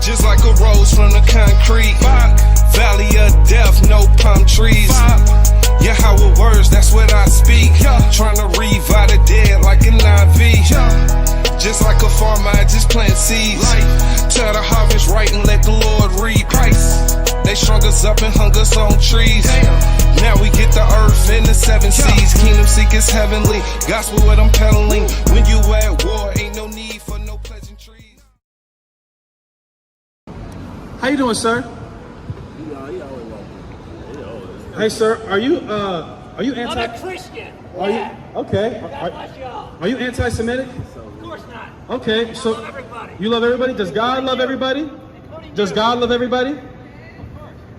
just like a rose from the concrete. Valley of death, no palm trees. Yeah, how it works, that's what I speak. Trying to revive the dead like an IV. Just like a farmer, I just plant seeds. Tell the harvest right and let the Lord reap. They strung us up and hung us on trees. Now we get the earth and the seven seas. Kingdom seekers heavenly, gospel what I'm peddling. When you at war, ain't no need for no pleasantries. How you doing, sir? Hey, sir, are you anti? I'm a Christian. Are you okay? Are you anti-Semitic? Of course not. Okay, so I love everybody. you love everybody. Does God love everybody? Does God love everybody?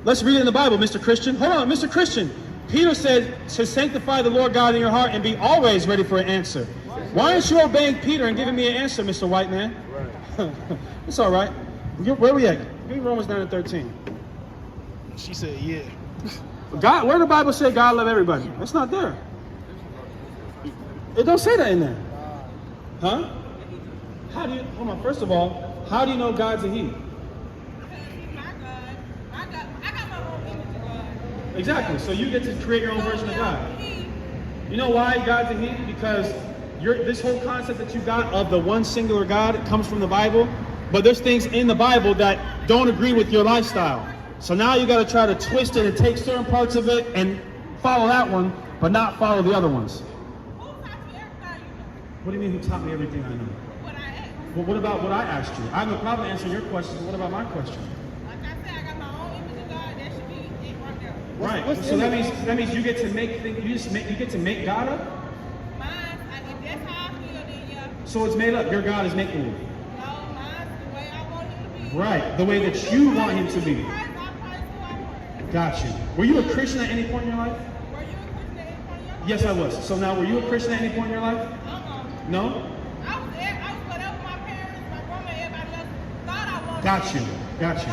Let's read it in the Bible, Mr. Christian. Hold on, Mr. Christian. Peter said to sanctify the Lord God in your heart and be always ready for an answer. Why aren't you obeying Peter and giving me an answer, Mr. White Man? It's all right. Where are we at? Give me Romans 9:13. She said, yeah. God, where the Bible say God love everybody? That's not there. It don't say that in there. Huh? How do you, hold on, first of all, how do you know God's a he? Exactly, so you get to create your own version of God. You know why God's a he? Because this whole concept that you got of the one singular God comes from the Bible, but there's things in the Bible that don't agree with your lifestyle. So now you got to try to twist it and take certain parts of it and follow that one, but not follow the other ones. What do you mean who taught me everything I know? What I asked. Well, what about what I asked you? I have no problem answering your question. What about my question? Like I said, I got my own image of God. That should be it right there. Right. So that means you get to make things. You get to make God up. Mine, if that's how I feel, then yeah. So it's made up. Your God is make believe. No, mine's the way I want him to be. Right. The way that you want him to be. I praise who I want. Got you. Were you a Christian at any point in your life? Were you a Christian at any point in your life? Yes, I was. So now, were you a Christian at any point in your life? No? I was whatever my parents, my grandma, everybody else thought I was. Got you. Got you.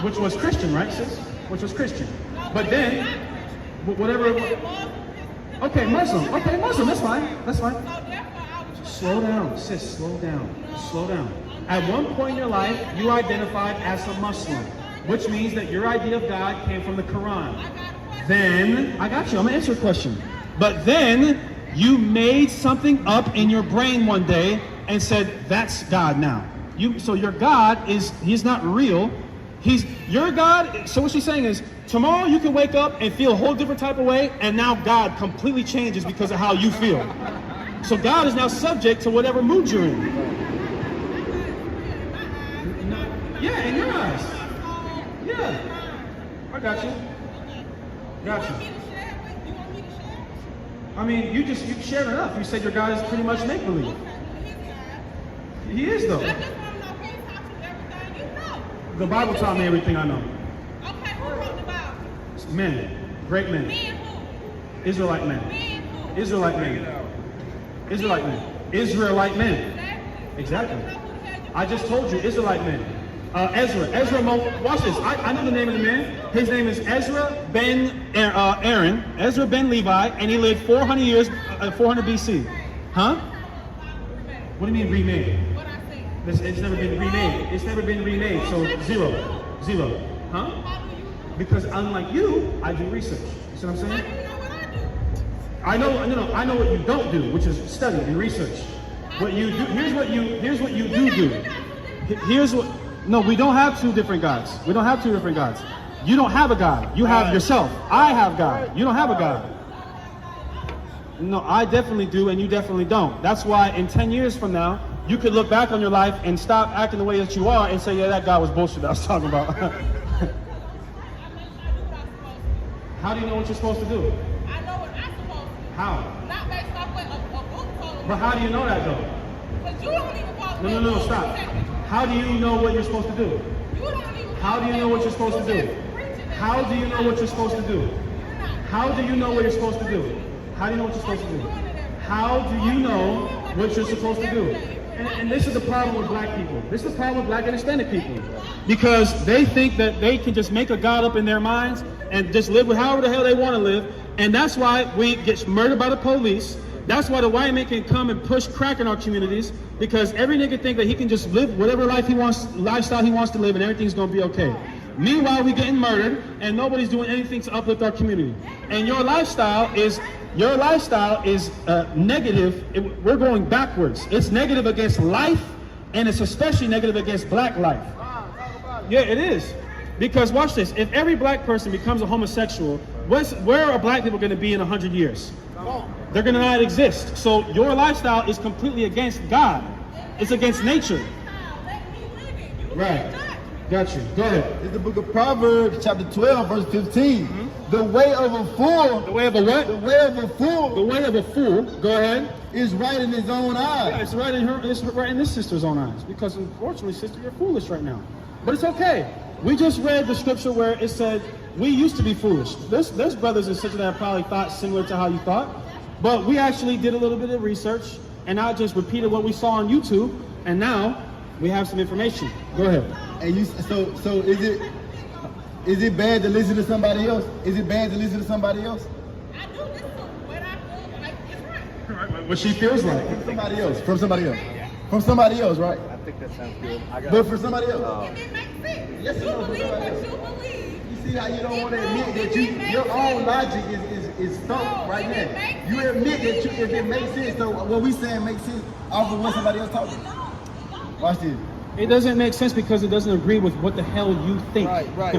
Which was Christian, right, sis? Which was Christian. But then, whatever it was. Okay, Muslim. Okay, Muslim. That's fine. That's fine. Slow down, sis. Slow down. Slow down. At one point in your life, you identified as a Muslim, which means that your idea of God came from the Quran. Then, I got you. I'm going to answer your question. But then, you made something up in your brain one day and said, that's God now. So your God he's not real. He's your God. So what she's saying is, tomorrow you can wake up and feel a whole different type of way, and now God completely changes because of how you feel. So God is now subject to whatever mood you're in. Yeah, in your eyes. Yeah. I got you. Got you. I mean, you shared enough. You said your God is pretty much make-believe. He is, though. The Bible taught me everything I know. Okay, who wrote the Bible? Men. Great men. Men who? Israelite men. Men who? Israelite men. Israelite men. Israelite men. Exactly. I just told you, Israelite men. Ezra, watch this. I know the name of the man. His name is Ezra ben Aaron, Ezra ben Levi, and he lived 400 years, 400 BC. Huh? What do you mean remade? It's never been remade. It's never been remade, so zero. Huh? Because unlike you, I do research. You see what I'm saying? I know what you don't do, which is study and research. What you do, here's what you do. Here's what. No, we don't have two different gods. We don't have two different gods. You don't have a God. You have yourself. I have God. You don't have a God. No, I definitely do, and you definitely don't. That's why in 10 years from now, you could look back on your life and stop acting the way that you are and say, yeah, that God was bullshit that I was talking about. How do you know what you're supposed to do? I know what I'm supposed to do. How? Not based off what a book told me. But how do you know that, though? Because you don't even follow me. No, stop. How do you know what you're supposed to do? How do you know what you're supposed to do? How do you know what you're supposed to do? How do you know what you're supposed to do? How do you know what you're supposed to do? How do you know what you're supposed to do? And this is the problem with black people. This is the problem with black and Hispanic people. Because they think that they can just make a God up in their minds and just live with however the hell they want to live. And that's why we get murdered by the police. That's why the white man can come and push crack in our communities, because every nigga think that he can just live whatever lifestyle he wants to live, and everything's gonna be okay. Meanwhile, we getting murdered, and nobody's doing anything to uplift our community. And your lifestyle is negative. We're going backwards. It's negative against life, and it's especially negative against black life. Yeah, it is. Because watch this, if every black person becomes a homosexual, where are black people going to be in 100 years? They're going to not exist. So your lifestyle is completely against God. It's against nature. Right. Got you. Go ahead. It's the book of Proverbs, chapter 12, verse 15. The way of a fool. The way of a what? The way of a fool. The way of a fool. Go ahead. Is right in his own eyes. Yeah, it's right in her. It's right in this sister's own eyes. Because unfortunately, sister, you're foolish right now. But it's okay. We just read the scripture where it said we used to be foolish. There's brothers and sisters that probably thought similar to how you thought, but we actually did a little bit of research and I just repeated what we saw on YouTube, and now we have some information. Go ahead. And you, so is it bad to listen to somebody else? Is it bad to listen to somebody else? I do listen to what I feel like it's right. What she feels like. From somebody else. From somebody else. From somebody else, right? I think that sounds good. But for somebody else. If it makes sense. Yes, You it does. believe what you believe. You see how you don't want to admit that your own logic is stuck right now. You admit that if it makes sense, so what we saying makes sense off of what somebody else talking. Watch this. It doesn't make sense because it doesn't agree with what the hell you think. Right.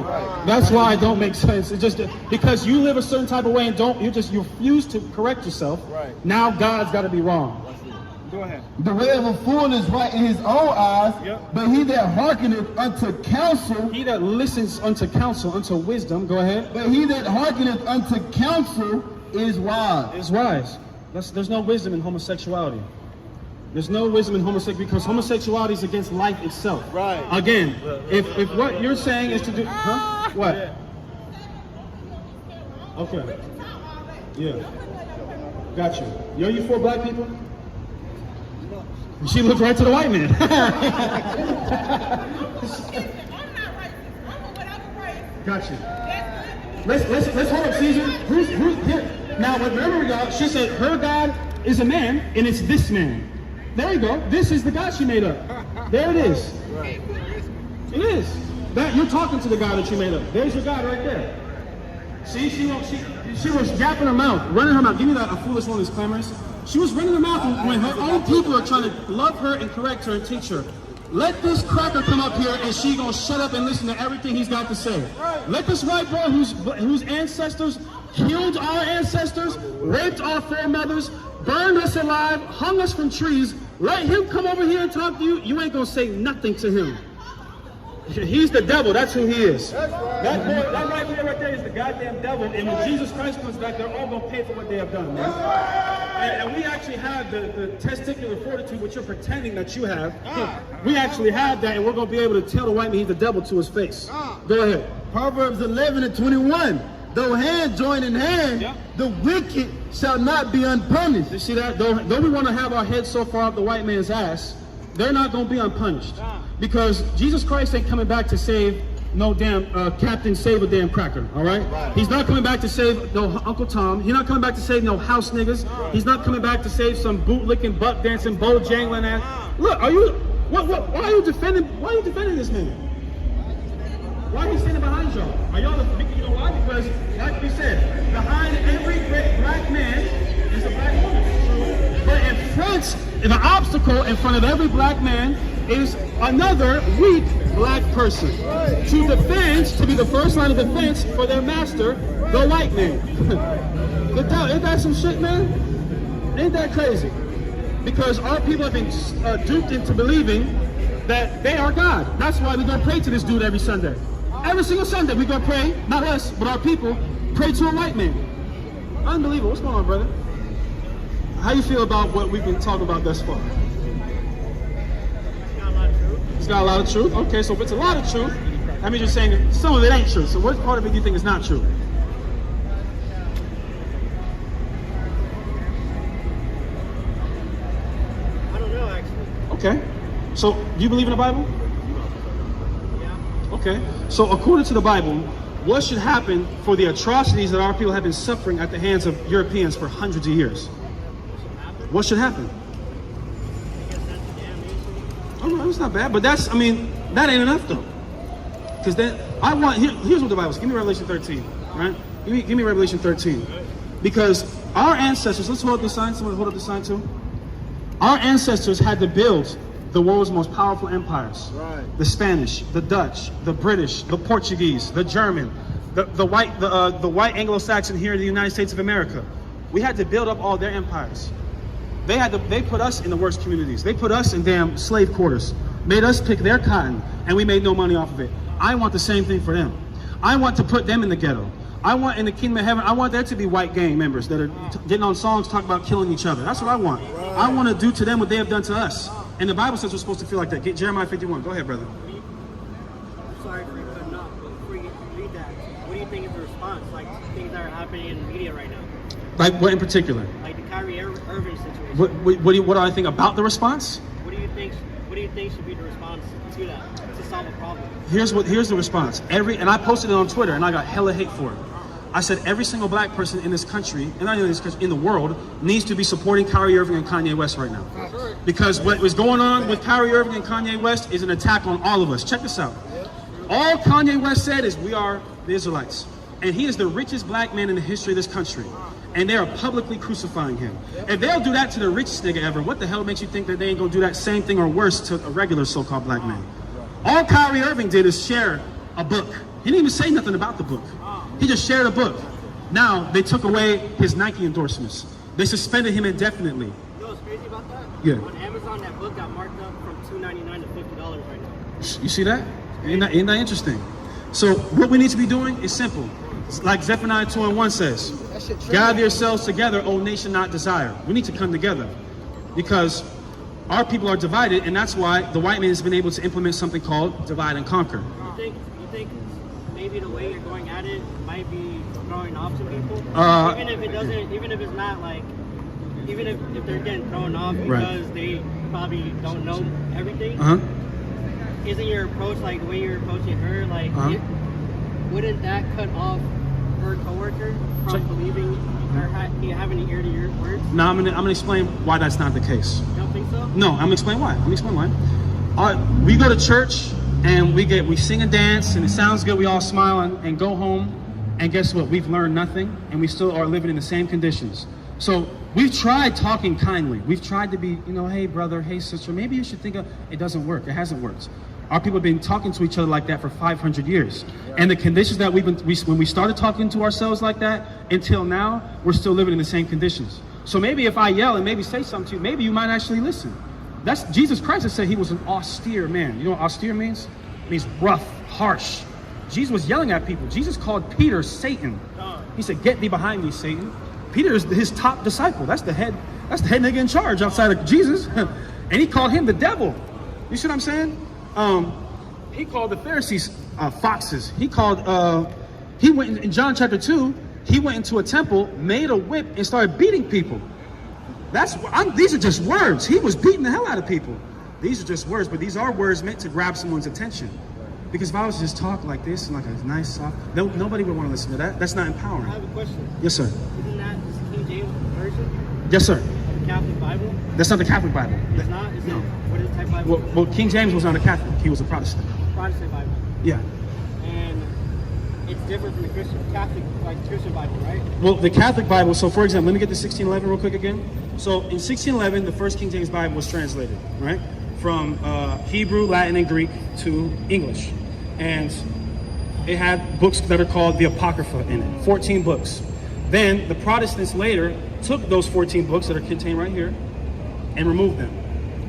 That's why it don't make sense. It's just because you live a certain type of way and you refuse to correct yourself. Right. Now God's got to be wrong. Go ahead. The way of a fool is right in his own eyes, Yep. but he that hearkeneth unto counsel, He that listens unto counsel, unto wisdom, go ahead, but he that hearkeneth unto counsel is wise. is wise. There's no wisdom in homosexuality. There's no wisdom in homosexuality because homosexuality is against life itself. Right. Again, if what you're saying is to do, huh? What? Okay. Yeah. Got you. Yo, you for black people? She looked right to the white man. I'm not racist. I'm for whatever race. Got you. That's good to me. Let's hold up, Caesar. Who's here? Now, remember, y'all, she said her God is a man, and it's this man. There you go. This is the God she made up. There it is. It is. That you're talking to the God that you made up. There's your God right there. See, she was yapping her mouth, running her mouth. Give me that, a foolish one who's clamorous. She was running her mouth when her own people are trying to love her and correct her and teach her. Let this cracker come up here and she gonna shut up and listen to everything he's got to say. Let this white boy whose ancestors killed our ancestors, raped our foremothers, burned us alive, hung us from trees, let him come over here and talk to you. You ain't gonna say nothing to him. He's the devil. That's who he is. That right there, right there is the goddamn devil. And when Jesus Christ comes back, they're all gonna pay for what they have done, man. And we actually have the testicular fortitude, which you're pretending that you have. We actually have that, and we're gonna be able to tell the white man he's the devil to his face. Go ahead. Proverbs 11:21. Though hand join in hand, Yeah. the wicked shall not be unpunished. You see that? Though we want to have our heads so far up the white man's ass, they're not going to be unpunished. Because Jesus Christ ain't coming back to save no damn Captain Save a damn cracker, all right? He's not coming back to save no Uncle Tom. He's not coming back to save no house niggas. He's not coming back to save some bootlicking, butt dancing, bojangling ass. Look, why are you defending this man? Why are you standing behind y'all? Are y'all you know why? Because, like we said, behind every great black man is a black woman. But in front, the obstacle in front of every black man is another weak black person. To defend, to be the first line of defense for their master, the white man. Ain't that some shit, man? Ain't that crazy? Because our people have been duped into believing that they are God. That's why we're going to pray to this dude every Sunday. Every single Sunday we're going to pray, not us, but our people, pray to a white man. Unbelievable. What's going on, brother? How you feel about what we've been talking about thus far? It's got a lot of truth. Okay, so if it's a lot of truth, that means you're saying that some of it ain't true. So what part of it do you think is not true? I don't know, actually. Okay. So do you believe in the Bible? Okay. So according to the Bible, what should happen for the atrocities that our people have been suffering at the hands of Europeans for hundreds of years? What should happen? Oh no, it's not bad, but that's, I mean, that ain't enough though. Because then, I want, here's what the Bible says. Give me Revelation 13, right? Give me Revelation 13. Because our ancestors, let's hold up the sign, someone hold up the sign too. Our ancestors had to build the world's most powerful empires. Right. The Spanish, the Dutch, the British, the Portuguese, the German, the white Anglo-Saxon here in the United States of America. We had to build up all their empires. They put us in the worst communities. They put us in damn slave quarters, made us pick their cotton, and we made no money off of it. I want the same thing for them. I want to put them in the ghetto. I want in the kingdom of heaven, I want there to be white gang members that are getting on songs talking about killing each other. That's what I want. I want to do to them what they have done to us. And the Bible says we're supposed to feel like that. Get Jeremiah 51. Go ahead, brother. Sorry for cutting off, but before you read that, what do you think is the response? Like things that are happening in the media right now? Like what in particular? Like the Kyrie Irving situation. What do I think about the response? What do you think should be the response to that, to solve a problem? Here's the response. And I posted it on Twitter and I got hella hate for it. I said every single black person in this country, and not in this country, in the world, needs to be supporting Kyrie Irving and Kanye West right now. Because what was going on with Kyrie Irving and Kanye West is an attack on all of us. Check this out. All Kanye West said is we are the Israelites. And he is the richest black man in the history of this country. And they are publicly crucifying him. If they'll do that to the richest nigga ever, what the hell makes you think that they ain't gonna do that same thing or worse to a regular so-called black man? All Kyrie Irving did is share a book. He didn't even say nothing about the book. He just shared a book. Now, they took away his Nike endorsements. They suspended him indefinitely. You know what's crazy about that? Yeah. On Amazon, that book got marked up from $2.99 to $50 right now. You see that? Ain't that interesting? So what we need to be doing is simple. Like Zephaniah 2:1 says, gather yourselves together, O nation not desire. We need to come together because our people are divided, and that's why the white man has been able to implement something called divide and conquer. You think maybe the way you're going at it might be throwing off to people? Even if it doesn't, even if it's not like, even if they're getting thrown off because they probably don't know everything, isn't your approach like the way you're approaching her, like, wouldn't that cut off her coworker from believing or having an ear to your words? No, I'm gonna explain why that's not the case. You don't think so? No, I'm gonna explain why. We go to church and we sing and dance and it sounds good. We all smile and go home. And guess what? We've learned nothing and we still are living in the same conditions. So we've tried talking kindly. We've tried to be, hey brother, hey sister, maybe you should think of, it doesn't work. It hasn't worked. Our people have been talking to each other like that for 500 years. And the conditions that when we started talking to ourselves like that, until now, we're still living in the same conditions. So maybe if I yell and maybe say something to you, maybe you might actually listen. That's Jesus Christ that said he was an austere man. You know what austere means? It means rough, harsh. Jesus was yelling at people. Jesus called Peter Satan. He said, get thee behind me, Satan. Peter is his top disciple. That's the head nigga in charge outside of Jesus. And he called him the devil. You see what I'm saying? He called the Pharisees foxes. He went in John chapter 2, he went into a temple, made a whip, and started beating people. These are just words. He was beating the hell out of people. These are just words, but these are words meant to grab someone's attention. Because if I was to just talk like this, and like a nice soft, nobody would want to listen to that. That's not empowering. I have a question. Yes, sir. Isn't that the King James version? Yes, sir. The Catholic Bible? That's not the Catholic Bible. It's not? Is No. it? What is the type of Bible? Well, King James was not a Catholic. He was a Protestant. Protestant Bible. Yeah. And it's different from the Catholic Bible, right? Well, the Catholic Bible, so for example, let me get the 1611 real quick again. So in 1611, the first King James Bible was translated, right? From Hebrew, Latin, and Greek to English. And it had books that are called the Apocrypha in it, 14 books. Then the Protestants later took those 14 books that are contained right here and removed them.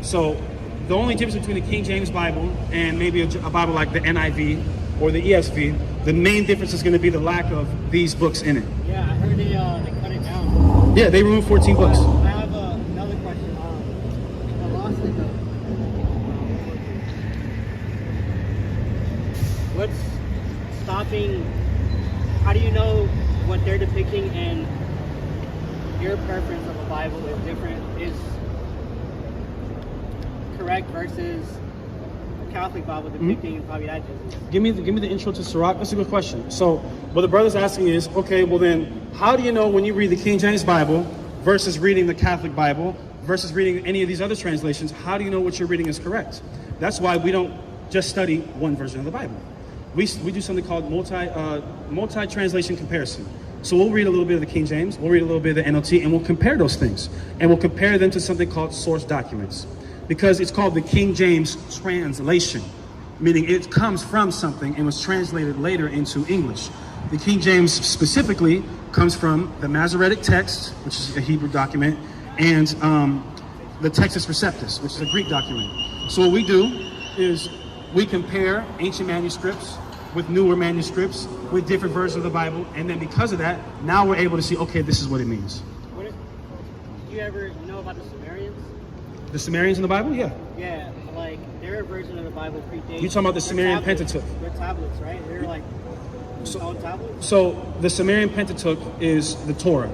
So the only difference between the King James Bible and maybe a Bible like the NIV or the ESV, the main difference is going to be the lack of these books in it. Yeah, I heard they cut it down. Yeah, they removed 14 books. I have another question. I lost it though. What's stopping? How do you know what they're depicting and your preference of a Bible is different? Is correct versus a Catholic Bible depicting probably that Jesus? Give me the intro to Sirach. That's a good question. So what the brother's asking is, okay, well then, how do you know when you read the King James Bible versus reading the Catholic Bible, versus reading any of these other translations, how do you know what you're reading is correct? That's why we don't just study one version of the Bible. We do something called multi-translation comparison. So we'll read a little bit of the King James, we'll read a little bit of the NLT, and we'll compare those things. And we'll compare them to something called source documents. Because it's called the King James translation, meaning it comes from something and was translated later into English. The King James specifically comes from the Masoretic text, which is a Hebrew document, and the Textus Receptus, which is a Greek document. So what we do is we compare ancient manuscripts with newer manuscripts with different versions of the Bible, and then because of that, now we're able to see, okay, this is what it means. Do you ever know about the Sumerians? The Sumerians in the Bible? Yeah. Yeah, like their version of the Bible predates. You're talking about the Sumerian Pentateuch? They're tablets, right? They're like stone tablets. So the Sumerian Pentateuch is the Torah.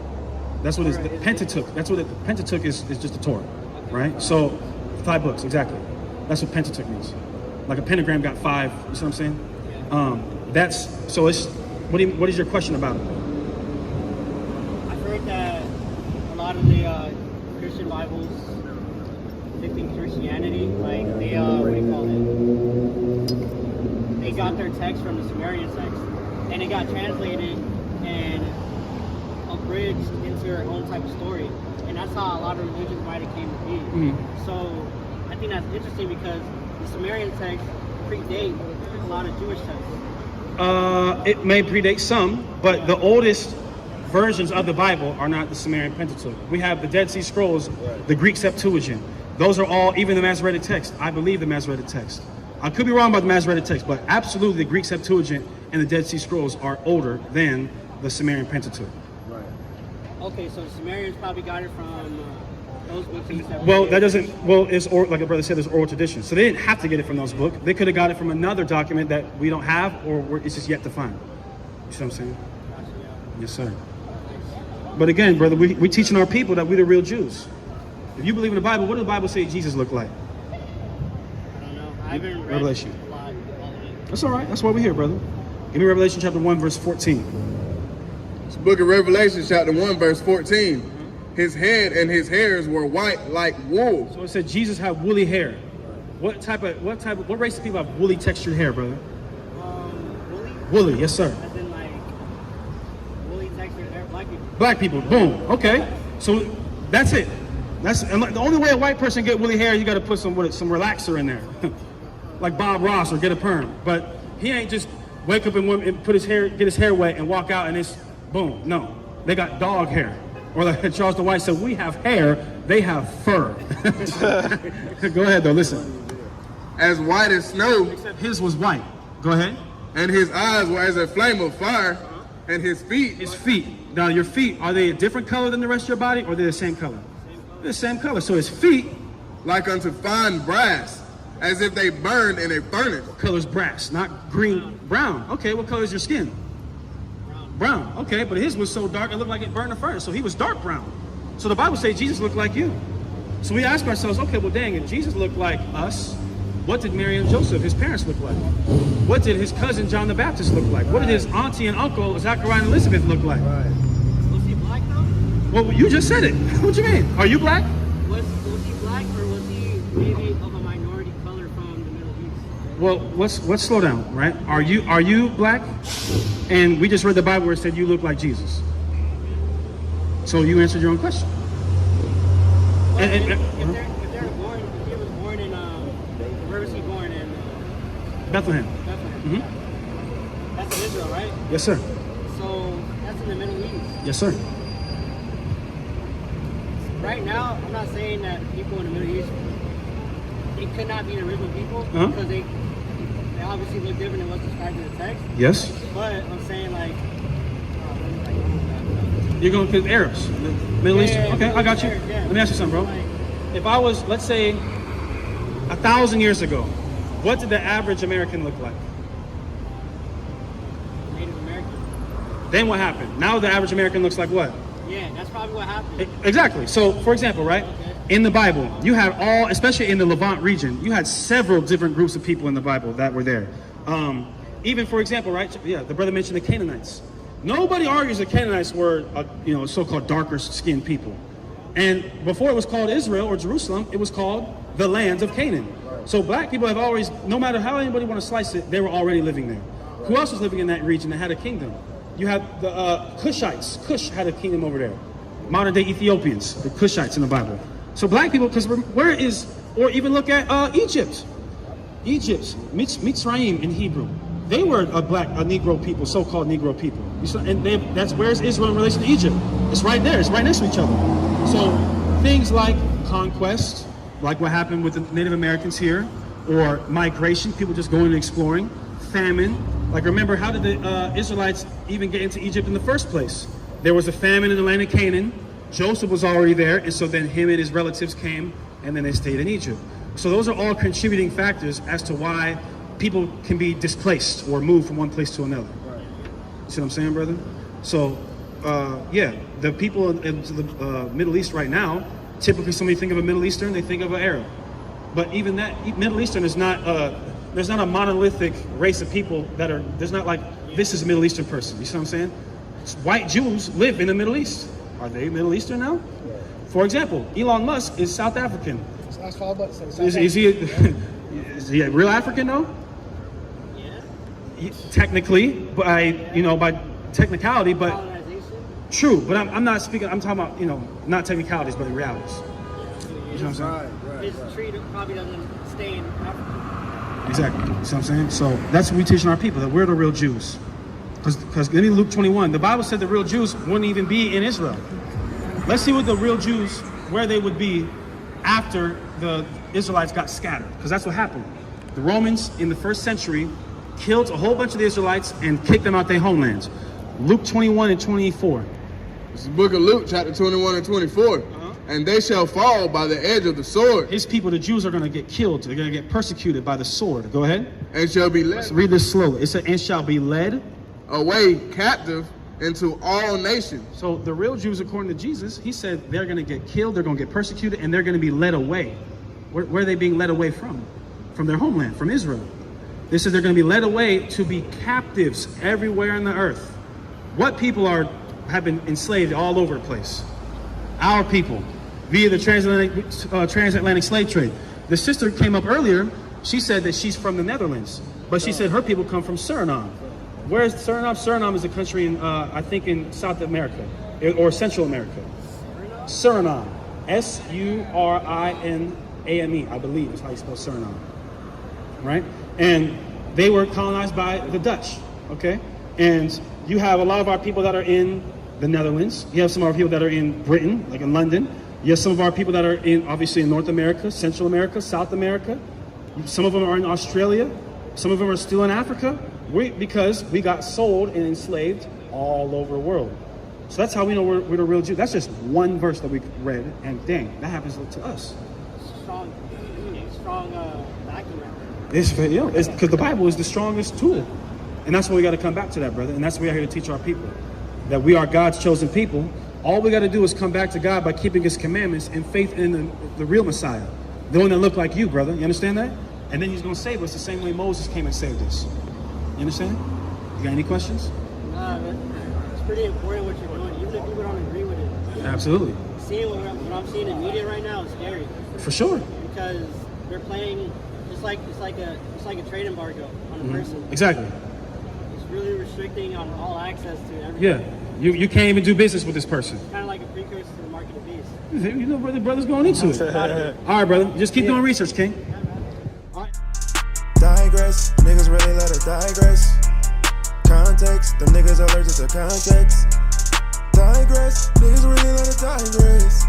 That's what it is. The Pentateuch. That's what the Pentateuch is just the Torah, right? So 5 books, exactly. That's what Pentateuch means. Like a pentagram got 5. You see what I'm saying? That's so. It's what is your question about it? I've heard that a lot of the Christian Bibles depicting Christianity, like they what do you call it? They got their text from the Sumerian text, and it got translated and abridged into their own type of story, and that's how a lot of religions might have came to be. Mm-hmm. So I think that's interesting because the Sumerian text predate a lot of Jewish texts. It may predate some, but the oldest versions of the Bible are not the Sumerian Pentateuch. We have the Dead Sea Scrolls, the Greek Septuagint. Those are all, even the Masoretic text. I believe the Masoretic text. I could be wrong about the Masoretic text, but absolutely the Greek Septuagint and the Dead Sea Scrolls are older than the Sumerian Pentateuch. Right. Okay, so the Sumerians probably got it from those books. Well, that doesn't, well, it's like a brother said, there's oral tradition. So they didn't have to get it from those books. They could have got it from another document that we don't have, or it's just yet to find. You see what I'm saying? Yes, sir. But again, brother, we teaching our people that we're the real Jews. If you believe in the Bible, what does the Bible say Jesus looked like? I don't know. I haven't read Revelation. a lot of it. That's all right. That's why we're here, brother. Give me Revelation chapter 1, verse 14. It's the book of Revelation, chapter 1, verse 14. His head and his hairs were white like wool. So it said Jesus had woolly hair. What race of people have woolly textured hair, brother? Woolly? Woolly, yes, sir. As in like woolly textured hair, black people. Black people, boom. Okay. So that's it. And the only way a white person get woolly hair, you got to put some relaxer in there, like Bob Ross, or get a perm. But he ain't just wake up and get his hair wet and walk out and it's boom. No, they got dog hair. Or like Charles the White said, we have hair, they have fur. Go ahead though, listen. As white as snow. Except his was white. Go ahead. And his eyes were as a flame of fire. And his feet. His feet. Now your feet, are they a different color than the rest of your body, or they're the same color? They're the same color. So his feet. Like unto fine brass, as if they burned in a furnace. Color's brass, not green, brown. Okay, what color is your skin? Brown. Okay, but his was so dark it looked like it burned a furnace. So he was dark brown. So the Bible says Jesus looked like you. So we ask ourselves, okay, well dang, if Jesus looked like us, what did Mary and Joseph, his parents, look like? What did his cousin John the Baptist look like? What did his auntie and uncle Zachariah and Elizabeth look like? Was he black though? Well, you just said it. What you mean? Are you black? Was he black, or was he maybe of a minority color from the Middle East? Well, let's slow down, right? Are you black? And we just read the Bible where it said you look like Jesus. So you answered your own question. Well, if he was born in, where was he born in? Bethlehem. Bethlehem. Mm-hmm. That's in Israel, right? Yes, sir. So that's in the Middle East. Yes, sir. Right now, I'm not saying that people in the Middle East, they could not be the original people, Uh-huh. because they obviously look different than what's described in the text. Yes. But I'm saying like, You're going to Arabs, the Middle East. Yeah, Okay, I got you. yeah. Let me ask you something, bro. If I was, let's say, 1,000 years ago, what did the average American look like? Native American. Then what happened? Now the average American looks like what? Yeah, that's probably what happened. Exactly. So, for example, right? In the Bible, you had all, especially in the Levant region, you had several different groups of people in the Bible that were there. Even, for example, right? Yeah, the brother mentioned the Canaanites. Nobody argues the Canaanites were, so-called darker skinned people. And before it was called Israel or Jerusalem, it was called the land of Canaan. So black people have always, no matter how anybody want to slice it, they were already living there. Who else was living in that region that had a kingdom? You had the Cushites. Cush had a kingdom over there. Modern day Ethiopians, the Cushites in the Bible. So black people, because where is, or even look at Egypt. Egypt, Mitzrayim in Hebrew. They were a Negro people, so-called Negro people. And that's where's Israel in relation to Egypt? It's right there. It's right next to each other. So things like conquest, like what happened with the Native Americans here, or migration, people just going and exploring, famine. Like remember, how did the Israelites even get into Egypt in the first place? There was a famine in the land of Canaan. Joseph was already there, and so then him and his relatives came, and then they stayed in Egypt. So those are all contributing factors as to why people can be displaced or moved from one place to another. Right. You see what I'm saying, brother? So, yeah, the people in the Middle East right now, typically somebody think of a Middle Eastern, they think of an Arab. But even that, Middle Eastern is not, there's not a monolithic race of people that are, there's not like, this is a Middle Eastern person. You see what I'm saying? White Jews live in the Middle East. Are they Middle Eastern now? Yeah. For example, Elon Musk is South African. Is he a real African though? Yeah. Technically, by technicality, but true. But I'm not speaking. I'm talking about not technicalities, but the realities. You know what I'm saying? Right. His tree probably doesn't stay in Africa. Exactly. You know what I'm saying? So that's what we're teaching our people, that we're the real Jews. Because in Luke 21, the Bible said the real Jews wouldn't even be in Israel. Let's see what the real Jews, where they would be after the Israelites got scattered, because that's what happened. The Romans in the first century killed a whole bunch of the Israelites and kicked them out their homelands. Luke 21 and 24. It's the book of Luke, chapter 21 and 24. And they shall fall by the edge of the sword. His people, the Jews, are going to get killed. They're going to get persecuted by the sword. Go ahead. And shall be led. Let's read this slowly. It said, and shall be led away captive into all nations. So the real Jews, according to Jesus, he said they're going to get killed, they're going to get persecuted, and they're going to be led away. Where are they being led away from? From their homeland, from Israel. They said they're going to be led away to be captives everywhere on the earth. What people have been enslaved all over the place? Our people, via the transatlantic slave trade. The sister came up earlier. She said that she's from the Netherlands, but she said her people come from Suriname. Where's Suriname? Suriname is a country in, I think, in South America or Central America. Suriname, S-U-R-I-N-A-M-E, I believe is how you spell Suriname, right? And they were colonized by the Dutch, okay? And you have a lot of our people that are in the Netherlands. You have some of our people that are in Britain, like in London. You have some of our people that are obviously in North America, Central America, South America. Some of them are in Australia. Some of them are still in Africa. Because we got sold and enslaved all over the world. So that's how we know we're the real Jews. That's just one verse that we read, and dang, that happens to us. Strong vacuum. It's because the Bible is the strongest tool. And that's why we got to come back to that, brother. And that's what we're here to teach our people. That we are God's chosen people. All we got to do is come back to God by keeping his commandments and faith in the real Messiah. The one that looked like you, brother. You understand that? And then he's going to save us the same way Moses came and saved us. You understand? You got any questions? Nah, but it's pretty important what you're doing, even if people don't agree with it. Absolutely. Seeing what I'm seeing in media right now is scary. For sure. Because they're playing, it's like a trade embargo on a person. Exactly. It's really restricting on all access to everything. Yeah. You can't even do business with this person. It's kind of like a precursor to the market of beasts. You know where the brother's going into it. All right, brother. Just keep doing research, King. All right. Digress, niggas really let it digress. Context, them niggas allergic to context. Digress, niggas really let it digress.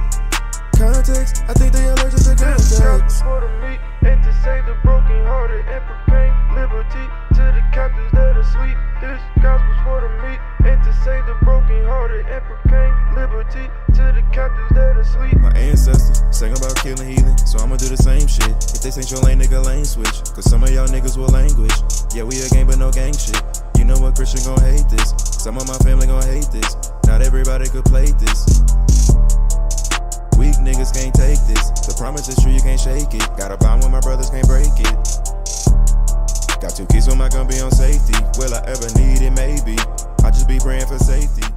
Context, I think they allergic to context. For the meat and to save the broken hearted and proclaim liberty to the captives that are asleep. This gospel's for the meat and to save the broken hearted and proclaim liberty to the captives that are asleep. My ancestors sang about killing heathen, so I'ma do the same shit. If this ain't your lane, nigga, lane switch. Cause some of y'all niggas will languish. Yeah, we a gang, but no gang shit. You know what Christian gon' hate this. Some of my family gon' hate this. Not everybody could play this. Weak niggas can't take this. The promise is true, you can't shake it. Got a bond when my brothers can't break it. Got 2 keys when my gun be on safety. Will I ever need it? Maybe. I just be praying for safety.